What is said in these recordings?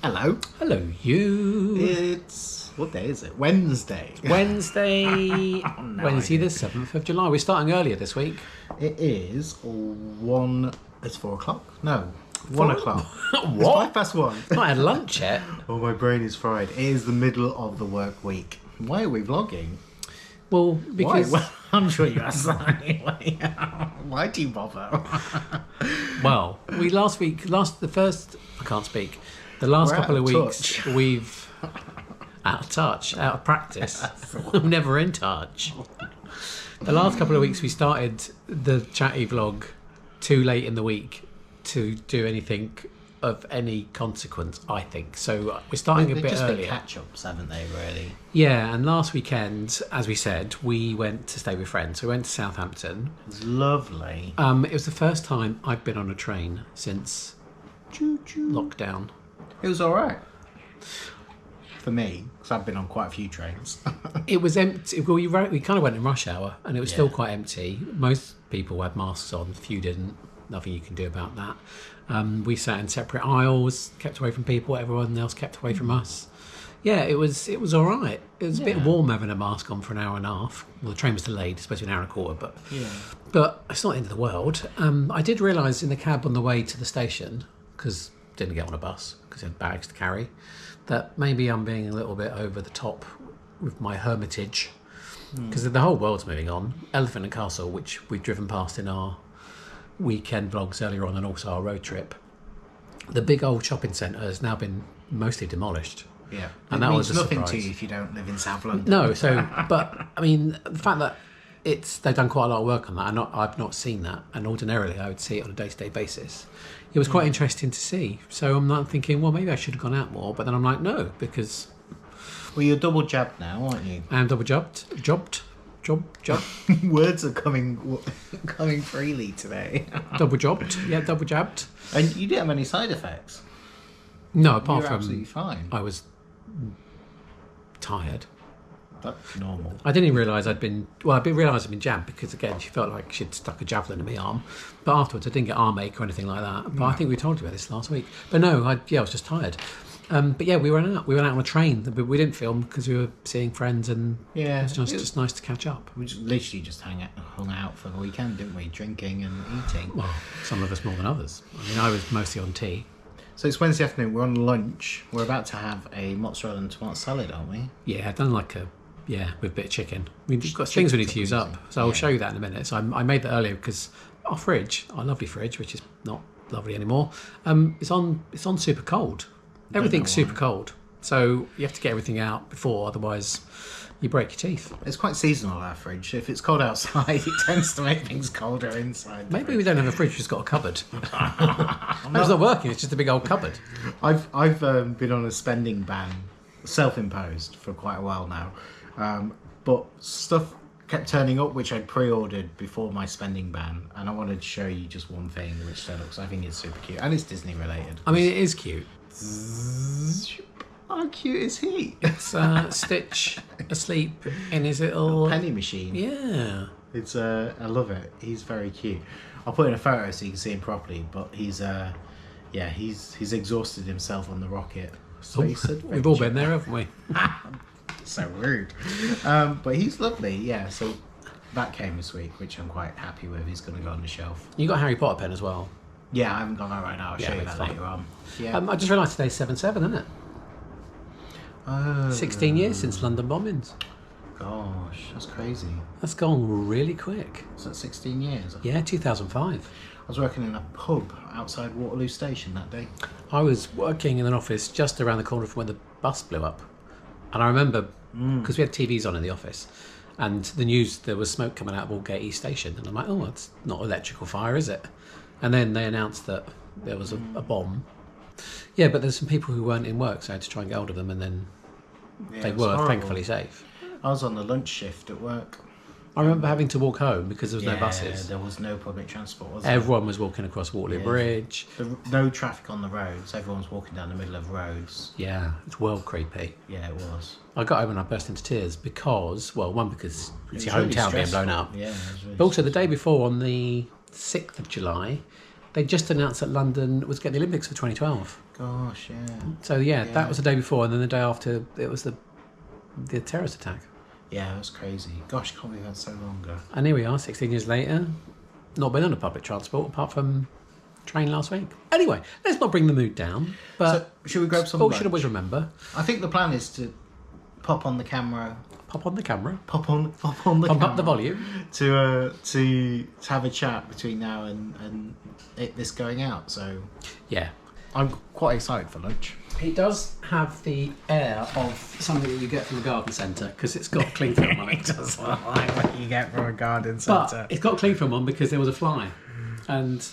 Hello. Hello, you. It's... What day is it? Wednesday. Wednesday, No Wednesday idea. the 7th of July. We're starting earlier this week. It is 1... It's 4 o'clock? No. 1 o'clock. What? It's 1:05. Not had lunch yet. Oh, my brain is fried. It is the middle of the work week. Why are we vlogging? Well, because... Why? Well, I'm sure you asked that anyway. Why do you bother? Well, we I can't speak. The last We're couple out of of weeks, touch. we've... Out of touch, out of practice. I'm never in touch. The last couple of weeks, we started the Chatty vlog too late in the week to do anything of any consequence, I think. So we're starting a bit just earlier. been catch-ups, haven't they, really? Yeah, and last weekend, as we said, we went to stay with friends. We went to Southampton. It was lovely. It was the first time I've been on a train since lockdown. It was all right. For me, because I've been on quite a few trains. It was empty. Well, we kind of went in rush hour, and it was still Yeah. quite empty. Most people had masks on. A few didn't. Nothing you can do about that. We sat in separate aisles, kept away from people. Everyone else kept away from us. Yeah, it was all right. It was a bit warm having a mask on for an hour and a half. Well, the train was delayed. It's supposed to be an hour and a quarter, but it's not the end of the world. I did realise in the cab on the way to the station, because didn't get on a bus because I had bags to carry, that maybe I'm being a little bit over the top with my hermitage, because the whole world's moving on. Elephant and Castle, which we've driven past in our weekend vlogs earlier on and also our road trip, the big old shopping centre has now been mostly demolished. Yeah, And it that means was a nothing surprise. to you if you don't live in South London. No, but I mean, the fact that they've done quite a lot of work on that, and I've not seen that, and ordinarily I would see it on a day-to-day basis. It was quite interesting to see. So I'm not thinking, well, maybe I should have gone out more, but then I'm like, no, because Well, you're double jabbed now, aren't you? I am double jobbed. Words are coming freely today. Double jobbed. Yeah, double jabbed. And you didn't have any side effects. No, apart You're from absolutely fine. I was tired. That's normal. I didn't even realise I'd been jabbed, because again she felt like she'd stuck a javelin in my arm. But afterwards I didn't get arm ache or anything like that. But I think we told you about this last week. But no, I was just tired. But yeah, we went out on a train. But we didn't film because we were seeing friends, and Yeah, it's just nice to catch up. We literally just hung out for the weekend, didn't we? Drinking and eating. Well, some of us more than others. I mean, I was mostly on tea. So it's Wednesday afternoon. We're on lunch. We're about to have a mozzarella and tomato salad, aren't we? Yeah, I've done with a bit of chicken. We've got things we need to use up, so I'll show you that in a minute. So I made that earlier because our fridge, our lovely fridge, which is not lovely anymore, it's on super cold. Everything's super cold, so you have to get everything out before, otherwise you break your teeth. It's quite seasonal, our fridge. If it's cold outside, it tends to make things colder inside. Maybe we don't have a fridge, we've just got a cupboard. It's not working, it's just a big old cupboard. I've been on a spending ban, self-imposed, for quite a while now. But stuff kept turning up which I'd pre-ordered before my spending ban, and I wanted to show you just one thing which turned up because I think it's super cute and it's Disney related. I mean, it is cute. How cute is he? It's Stitch asleep in his little penny machine. Yeah. It's I love it. He's very cute. I'll put in a photo so you can see him properly. But he's exhausted himself on the rocket. Space adventure. We've all been there, haven't we? So rude. But he's lovely. Yeah. So that came this week, which I'm quite happy with. He's going to go on the shelf. You got a Harry Potter pen as well. Yeah, I haven't got that right now. I'll show you it's that fine. later on. Yeah. I just realised today's 7/7, isn't it? 16 years since London bombings. Gosh, that's crazy. That's gone really quick. Is that 16 years? Yeah, 2005. I was working in a pub outside Waterloo Station that day. I was working in an office just around the corner from when the bus blew up. And I remember, because we had TVs on in the office, and the news, there was smoke coming out of Aldgate East Station. And I'm like, oh, it's not electrical fire, is it? And then they announced that there was a bomb. Yeah, but there's some people who weren't in work, so I had to try and get hold of them, and then they were horrible. thankfully safe. I was on the lunch shift at work. I remember having to walk home because there was no buses. There was no public transport, was there? Everyone was walking across Waterloo Bridge. No traffic on the roads. Everyone's walking down the middle of roads. Yeah, it's world creepy. Yeah, it was. I got home and I burst into tears because, well, one, because it's your really hometown being blown stressful. up. Yeah, it was really But also the day before, on the 6th of July, they just announced that London was getting the Olympics for 2012. Gosh, yeah. So yeah, that was the day before, and then the day after it was the terrorist attack. Yeah, it was crazy. Gosh, can't believe that's so long ago. And here we are, 16 years later, not been on a public transport apart from train last week. Anyway, let's not bring the mood down. But So, should we grab some oh, lunch? should always remember. I think the plan is to pop on the camera, Pop on the camera. pump up the volume. to have a chat between now and this going out. So Yeah. I'm quite excited for lunch. It does have the air of something that you get from a garden centre because it's got cling film on it. Just like what you get from a garden But centre. it's got cling film on because there was a fly. And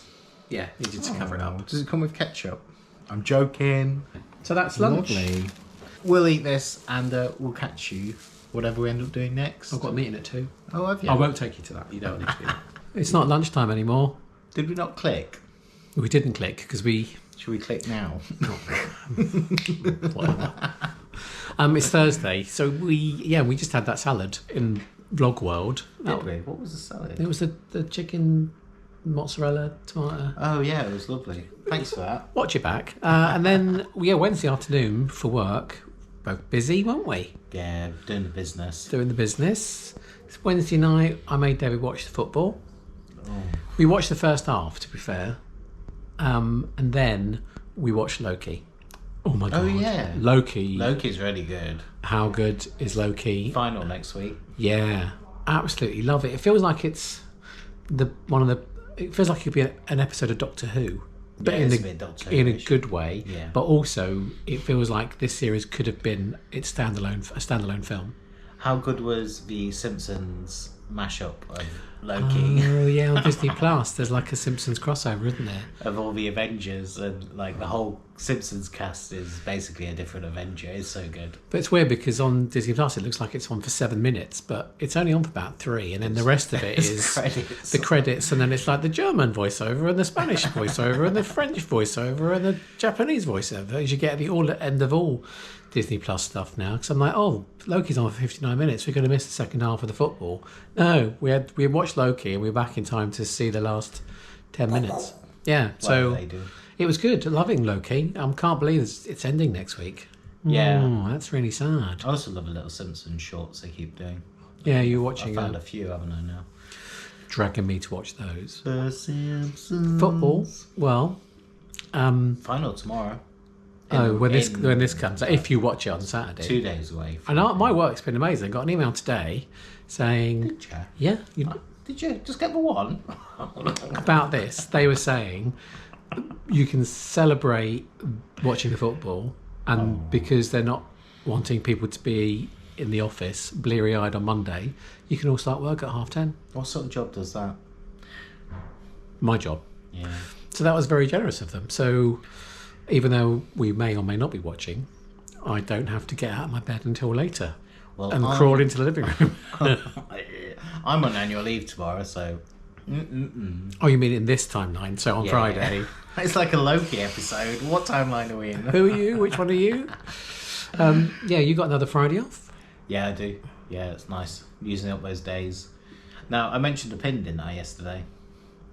yeah, needed to cover it up. Does it come with ketchup? I'm joking. So that's lunch. Lovely. We'll eat this and we'll catch you whatever we end up doing next. I've got a meeting at 2. Oh, have you? I won't take you to that. You don't need to be there. It's not lunchtime anymore. Did we not click? We didn't click because we... Should we click now? Whatever. It's Thursday, so we just had that salad in Vlog World. Did we? What was the salad? It was the chicken mozzarella tomato. Oh yeah, it was lovely. Thanks for that. Watch it back. And then Wednesday afternoon for work. Both busy, weren't we? Yeah, doing the business. Doing the business. It's Wednesday night. I made David watch the football. Oh. We watched the first half, to be fair, and then we watched Loki. Oh my god! Oh yeah, Loki. Loki's really good. How good is Loki? Final next week. Yeah, absolutely love it. It feels like it's It feels like it could be an episode of Doctor Who, but Yeah, in it's a bit Doctor a Who-ish. good way. Yeah. But also, it feels like this series could have been a standalone film. How good was the Simpsons mashup of Loki? Oh yeah, on Disney Plus, there's like a Simpsons crossover, isn't there? Of all the Avengers, and like the whole Simpsons cast is basically a different Avenger. It's so good. But it's weird because on Disney Plus it looks like it's on for 7 minutes, but it's only on for about 3, and then the rest of it is credits. the credits, and then it's like the German voiceover and the Spanish voiceover and the French voiceover and the Japanese voiceover as you get at the end of all Disney Plus stuff now. Because I'm like, oh, Loki's on for 59 minutes. We're going to miss the second half of the football. No, we had watched Loki and we were back in time to see the last 10 minutes. Yeah, so Whatever they do. it was good. Loving Loki. I can't believe it's ending next week. Yeah. Oh, that's really sad. I also love the little Simpsons shorts they keep doing. Yeah, you're I watching found a few, haven't I now? dragging me to watch those. The Simpsons. Football. Well, Final tomorrow. when this comes, if you watch it on Saturday. 2 days away. And my work's been amazing. I got an email today saying, yeah, Did you just get the one? about this. They were saying you can celebrate watching the football, and because they're not wanting people to be in the office bleary-eyed on Monday, you can all start work at 10:30. What sort of job does that? My job. Yeah. So that was very generous of them. So even though we may or may not be watching, I don't have to get out of my bed until later Well, and crawl into the living room. I'm on annual leave tomorrow, so. Oh, you mean in this timeline? So on Yeah. Friday. It's like a Loki episode. What timeline are we in? Who are you? Which one are you? Yeah, you got another Friday off? Yeah, I do. Yeah, it's nice using up those days. Now, I mentioned a pin, didn't I, yesterday?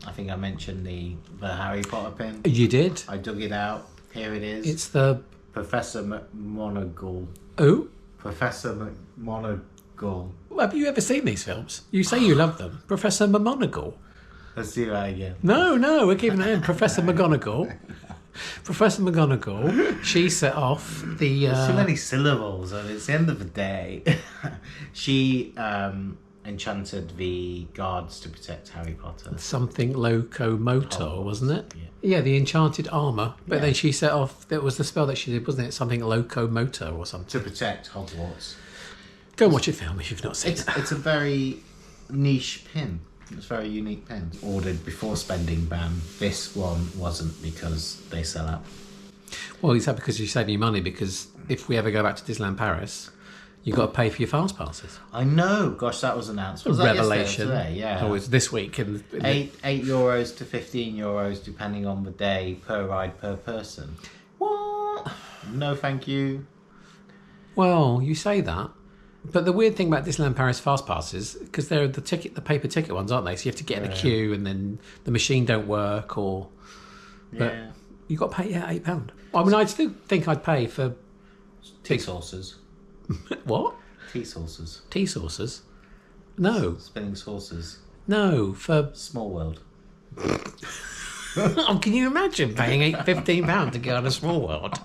I think I mentioned the Harry Potter pin. You did. I dug it out. Here it is. It's the... Professor McMonagall. Oh? Professor McMonagall. Have you ever seen these films? You say you love them. Professor McGonagall. Let's do that again. No, we're keeping it in. Professor McGonagall. Professor McGonagall. She set off the... There's too many syllables, and it's the end of the day. She enchanted the guards to protect Harry Potter. something locomotor, wasn't it? Yeah. Yeah, the enchanted armour. But Yeah. then she set off... That was the spell that she did, wasn't it? Something locomotor or something. To protect Hogwarts. Go and watch a film if you've not seen it. It's a very niche pin. It's a very unique pin. Ordered before spending ban. This one wasn't because they sell out. Well, is that because you're saving your money? Because if we ever go back to Disneyland Paris, you've got to pay for your fast passes. I know. Gosh, that was announced. Was that Revelation. yesterday or today? Yeah. Oh, it's this week. €8 to €15 depending on the day per ride per person. What? No, thank you. Well, you say that. But the weird thing about Disneyland Paris fast passes, because they're the paper ticket ones, aren't they? So you have to get in a queue, and then the machine don't work, or But Yeah. you got to pay £8. I mean, I still think I'd pay for Tea saucers. what? Tea saucers. Tea saucers? No, Spinning saucers. no. For Small World. oh, can you imagine paying £15 to go on a Small World?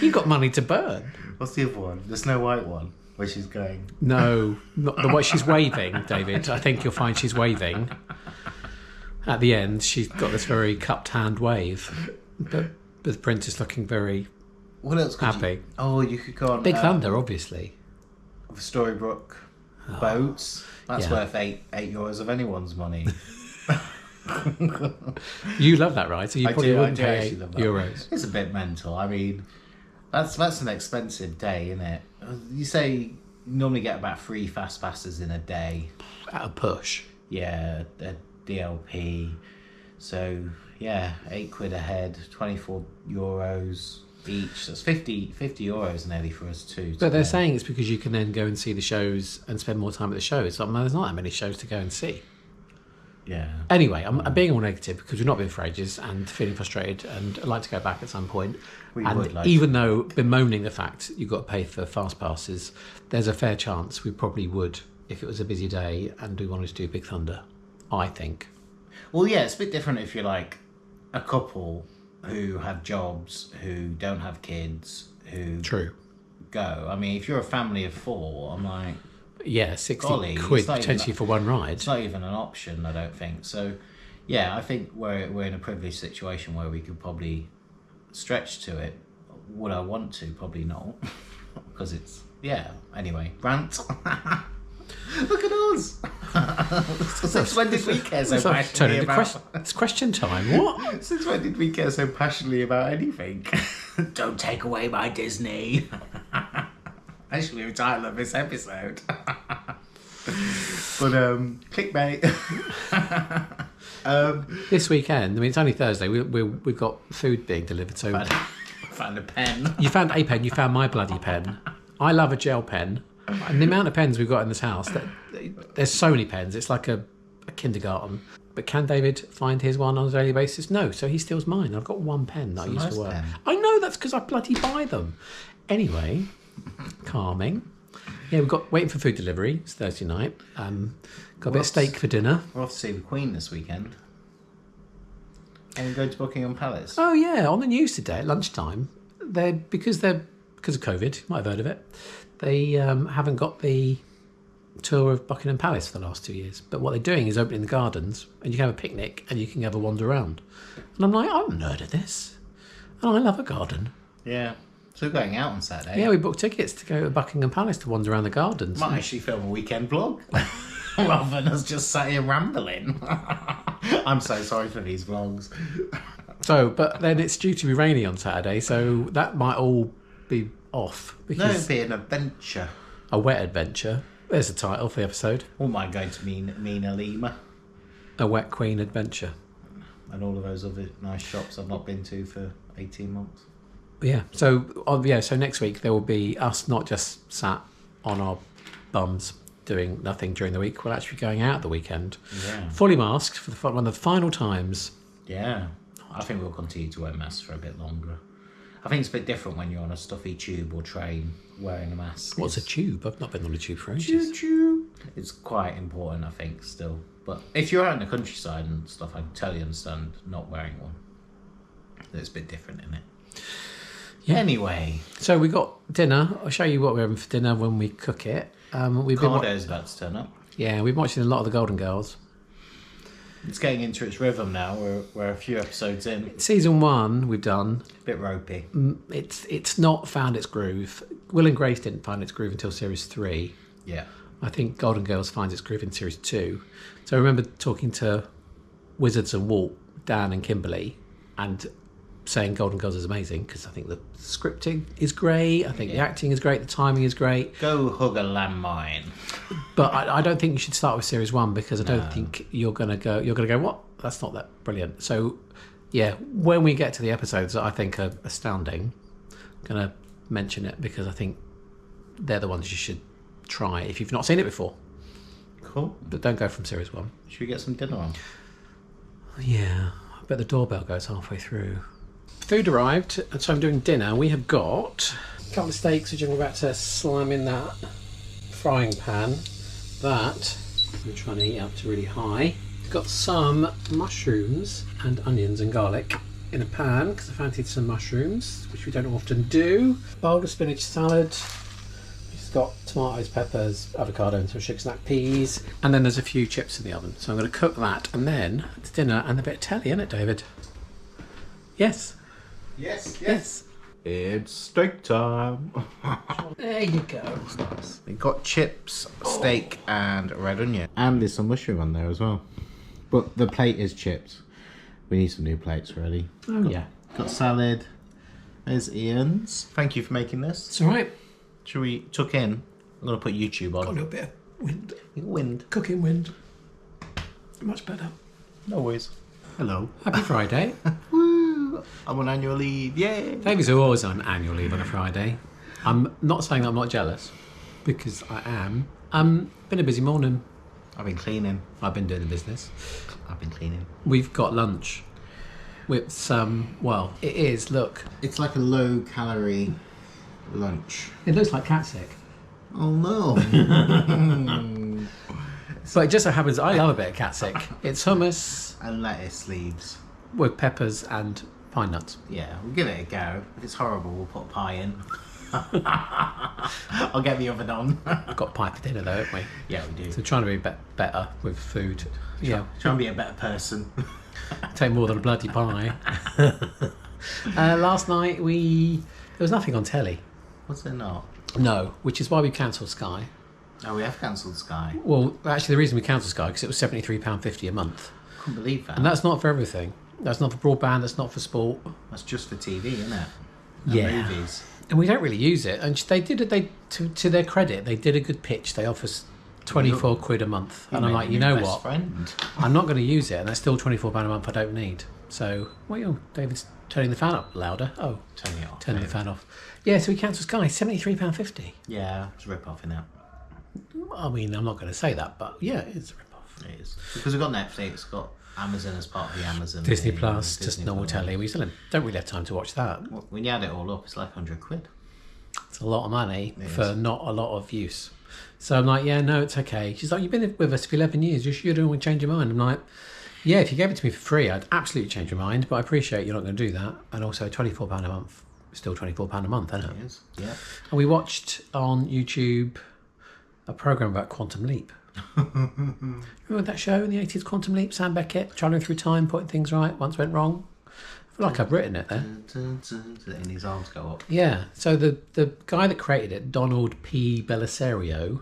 You've got money to burn. What's the other one? The Snow White one, where she's going. No, not the way she's waving, David. I think you'll find she's waving. At the end, she's got this very cupped hand wave. But the princess looking very What else could happy. you could go on Big Thunder, obviously. Storybrooke boats. That's yeah. worth €8 of anyone's money. You love that, right? So you probably wouldn't do pay actually love that. €8. It's a bit mental. I mean, that's an expensive day, isn't it? You say you normally get about 3 fast passes in a day. At a push. Yeah, a DLP. So yeah, £8 a head, €24 each. That's 50 euros nearly for us too. But they're saying it's because you can then go and see the shows and spend more time at the shows. I mean, there's not that many shows to go and see. Yeah. Anyway, I'm being all negative because we've not been for ages and feeling frustrated, and I'd like to go back at some point. We and would like even though bemoaning the fact you've got to pay for fast passes, there's a fair chance we probably would if it was a busy day and we wanted to do Big Thunder, I think. Well, yeah, it's a bit different if you're like a couple who have jobs, who don't have kids, who True. go. I mean, if you're a family of 4, I'm like, Yeah, 60 golly, quid it's not even potentially for one ride. it's not even an option, I don't think. So, yeah, I think we're in a privileged situation where we could probably stretch to it. Would I want to? Probably not, because it's Anyway, rant. Look at us. Since when did we care so Turn passionately into about? it's question time. What? Since when did we care so passionately about anything? Don't take away my Disney. Actually, the title of this episode. But clickbait. This weekend, I mean, it's only Thursday. We've got food being delivered. So Found a pen. you found a pen. You found my bloody pen. I love a gel pen. And the amount of pens we've got in this house, there's so many pens. It's like a kindergarten. But can David find his one on a daily basis? No, so he steals mine. I've got one pen that I used to work. Pen. I know that's because I bloody buy them. Anyway, calming. Yeah, we've got waiting for food delivery. It's Thursday night. Got a bit of steak for dinner. We're off to see the Queen this weekend. And we go to Buckingham Palace. Oh yeah, on the news today at lunchtime, because of COVID, you might have heard of it. They haven't got the tour of Buckingham Palace for the last 2 years. But what they're doing is opening the gardens, and you can have a picnic, and you can have a wander around. And I'm like, I haven't heard of this. And I love a garden. Yeah. So we're going out on Saturday. Yeah, we booked tickets to go to Buckingham Palace to wander around the gardens. Might actually film a weekend vlog. Rather than us just sat here rambling. I'm so sorry for these vlogs. So, but then it's due to be rainy on Saturday, so that might all be off. No, Because it'd be an adventure. a wet adventure. There's a title for the episode. Or might go to Mina Lima A wet queen adventure. and all of those other nice shops I've not been to for 18 months. Yeah. So so next week there will be us not just sat on our bums doing nothing during the week. We're actually going out the weekend, Yeah. fully masked for one of the final times. Yeah. I think we'll continue to wear masks for a bit longer. I think it's a bit different when you're on a stuffy tube or train wearing a mask. What's a tube? I've not been on a tube for ages. Choo-choo. It's quite important, I think, still. But if you're out in the countryside and stuff, I can totally understand not wearing one. It's a bit different, isn't it? Yeah. Anyway, So we got dinner. I'll show you what we're having for dinner when we cook it. We've been Cardo's about to turn up. we've been watching a lot of the Golden Girls. It's getting into its rhythm now. We're a few episodes in. Season 1 we've done. A bit ropey. It's not found its groove. Will and Grace didn't find its groove until series 3. Yeah. I think Golden Girls finds its groove in series 2. So I remember talking to Wizards and Walt, Dan and Kimberly, and saying Golden Girls is amazing because I think the scripting is great. I think the acting is great. The timing is great. Go hug a landmine. But I don't think you should start with series 1 because I don't think you're gonna go. What? That's not that brilliant. So yeah, when we get to the episodes that I think are astounding, I'm gonna mention it because I think they're the ones you should try if you've not seen it before. Cool. But don't go from series 1. Should we get some dinner on? Yeah, but the doorbell goes halfway through. Food arrived, and so I'm doing dinner. We have got a couple of steaks which I'm about to slime in that frying pan. That I'm trying to heat up to really high. Got some mushrooms and onions and garlic in a pan because I fancied some mushrooms, which we don't often do. Bowl of spinach salad. It's got tomatoes, peppers, avocado and some sugar snack peas. And then there's a few chips in the oven. So I'm going to cook that and then it's dinner and a bit of telly, isn't it, David? Yes. Yes. It's steak time. There you go. Nice. We got chips, steak, and red onion. And there's some mushroom on there as well. But the plate is chipped. We need some new plates, really. Oh, yeah. Got salad. There's Ian's. Thank you for making this. It's all right. Should we tuck in? I'm going to put YouTube on. Got a little bit of wind. Wind. Cooking wind. Much better. No worries. Hello. Happy Friday. Woo! I'm on annual leave. Yay! David's always on annual leave on a Friday. I'm not saying I'm not jealous, because I am. Been a busy morning. I've been cleaning. I've been doing the business. I've been cleaning. We've got lunch with some, well, it is, look. It's like a low-calorie lunch. It looks like cat sick. Oh, no. But it just so happens I love a bit of cat sick. It's hummus And lettuce leaves. with peppers and pine nuts. Yeah, we'll give it a go. If it's horrible, we'll put pie in. I'll get the oven on. Got pie for dinner though, haven't we? Yeah, we do. So trying to be better with food. Yeah, Try and be a better person. take more than a bloody pie. Last night there was nothing on telly. Was there not? No, which is why we cancelled Sky. Oh, we have cancelled Sky. Well, actually, the reason we cancelled Sky because it was £73.50 a month, Couldn't believe that. and that's not for everything. That's not for broadband. That's not for sport. That's just for TV, isn't it? And Yeah. movies. And we don't really use it. And they did it. To their credit, they did a good pitch. They offer us 24 quid a month, and I'm like, you know what? Friend. I'm not going to use it, and that's still £24 a month. I don't need. So, well, David's turning the fan up louder. Oh, Turning it off. turning the fan off. Yeah, so we cancelled Sky. £73.50. Yeah, it's a rip-off, innit? I mean, I'm not going to say that, but yeah, it's a rip-off. It is. Because we've got Netflix, got Amazon as part of the Amazon Disney thing, Plus, Disney just normal Plus. telly. We still don't really have time to watch that. Well, when you add it all up, it's like 100 quid. It's a lot of money It for is. not a lot of use. So I'm like, yeah, no, it's okay. She's like, you've been with us for 11 years. You sure don't want to change your mind? I'm like, yeah, if you gave it to me for free, I'd absolutely change your mind. But I appreciate you're not going to do that. And also £24 a month, still £24 a month, isn't it? It is. Yeah. And we watched on YouTube a programme about Quantum Leap. Remember that show in the 80s, Quantum Leap? Sam Beckett, travelling through time, putting things right, once went wrong. I feel like I've written it there. And his arms go up. Yeah, so the guy that created it, Donald P. Bellisario,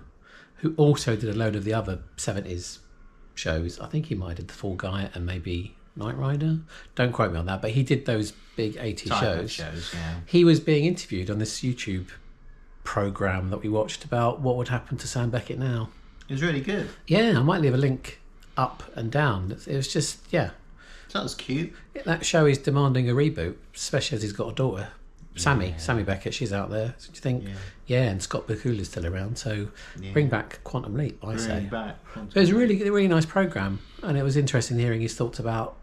who also did a load of the other 70s shows, I think he might have did The Fall Guy and maybe Knight Rider. Don't quote me on that, but he did those big 80s Type of shows. shows, yeah. He was being interviewed on this YouTube program that we watched about what would happen to Sam Beckett now. It was really good. Yeah, I might leave a link up and down. It was just, yeah. That was cute. That show is demanding a reboot, especially as he's got a daughter. Sammy Beckett, she's out there. So do you think? Yeah, and Scott Bakula's still around. So bring back Quantum Leap, I say. Bring back. It was a really nice programme, and it was interesting hearing his thoughts about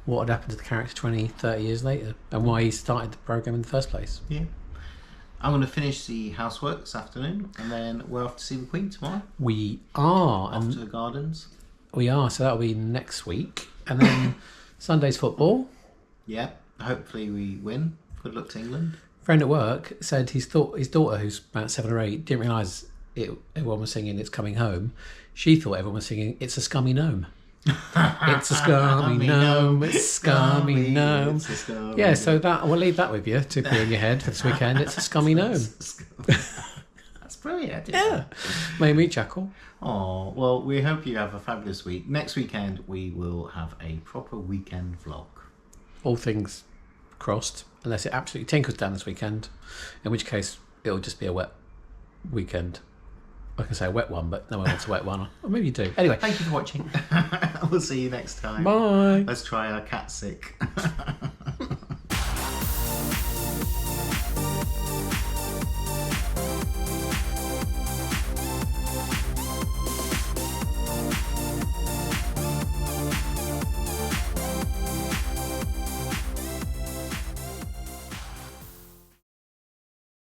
what had happened to the character 20, 30 years later, and why he started the programme in the first place. Yeah. I'm going to finish the housework this afternoon, and then we're off to see the Queen tomorrow. We are, Off to the gardens. we are. So that'll be next week, and then Sunday's football. Yeah. Hopefully we win. Good luck to England. Friend at work said his daughter, who's about 7 or 8, didn't realise everyone was singing "It's Coming Home." She thought everyone was singing "It's a Scummy Gnome." It's a scummy gnome. It's a scummy gnome. It's a scummy Yeah, so that we'll leave that with you to be in your head for this weekend. It's a scummy gnome. That's brilliant. Yeah, made me chuckle. Oh, well, we hope you have a fabulous week. Next weekend, we will have a proper weekend vlog. All things crossed, unless it absolutely tinkles down this weekend, in which case it'll just be a wet weekend. I can say a wet one, but no one wants a wet one. Or maybe you do. Anyway, Thank you for watching. We'll see you next time. bye. Let's try our cat sick.